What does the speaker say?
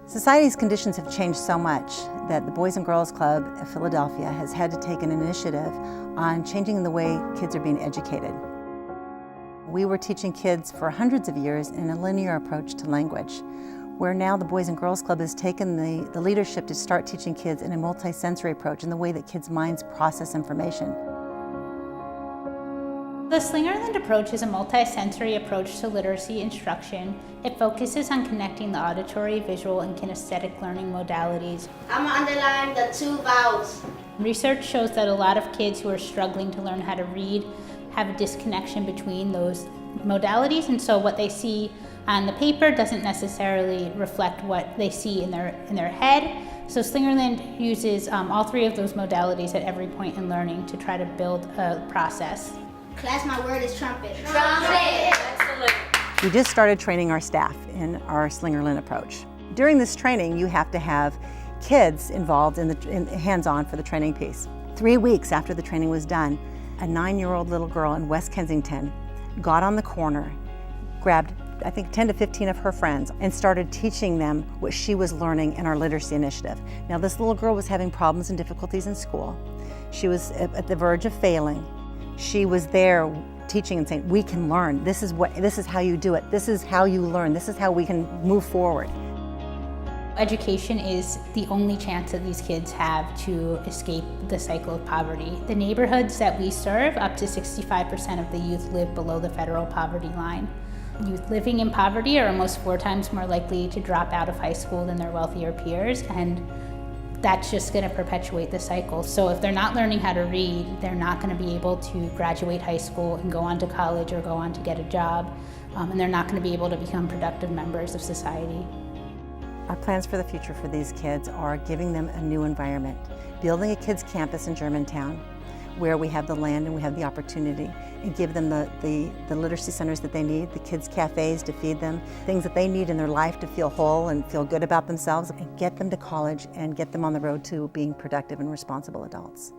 Society's conditions have changed so much that the Boys and Girls Club of Philadelphia has had to take an initiative on changing the way kids are being educated. We were teaching kids for hundreds of years in a linear approach to language, where now the Boys and Girls Club has taken the leadership to start teaching kids in a multi-sensory approach in the way that kids' minds process information. The Slingerland approach is a multi-sensory approach to literacy instruction. It focuses on connecting the auditory, visual, and kinesthetic learning modalities. I'm going to underline the 2 vowels. Research shows that a lot of kids who are struggling to learn how to read have a disconnection between those modalities, and so what they see on the paper doesn't necessarily reflect what they see in their head. So Slingerland uses all 3 of those modalities at every point in learning to try to build a process. Class, my word is trumpet. Trumpet! Excellent. We just started training our staff in our Slingerland approach. During this training, you have to have kids involved in hands-on for the training piece. 3 weeks after the training was done, a 9-year-old little girl in West Kensington got on the corner, grabbed I think 10 to 15 of her friends and started teaching them what she was learning in our literacy initiative. Now this little girl was having problems and difficulties in school. She was at the verge of failing. She was there teaching and saying, we can learn. This is how you do it. This is how you learn. This is how we can move forward. Education is the only chance that these kids have to escape the cycle of poverty. The neighborhoods that we serve, up to 65% of the youth live below the federal poverty line. Youth living in poverty are almost 4 times more likely to drop out of high school than their wealthier peers, and that's just going to perpetuate the cycle. So if they're not learning how to read, they're not going to be able to graduate high school and go on to college or go on to get a job, and they're not going to be able to become productive members of society. Our plans for the future for these kids are giving them a new environment, building a kids' campus in Germantown, where we have the land and we have the opportunity, and give them the literacy centers that they need, the kids' cafes to feed them, things that they need in their life to feel whole and feel good about themselves, and get them to college and get them on the road to being productive and responsible adults.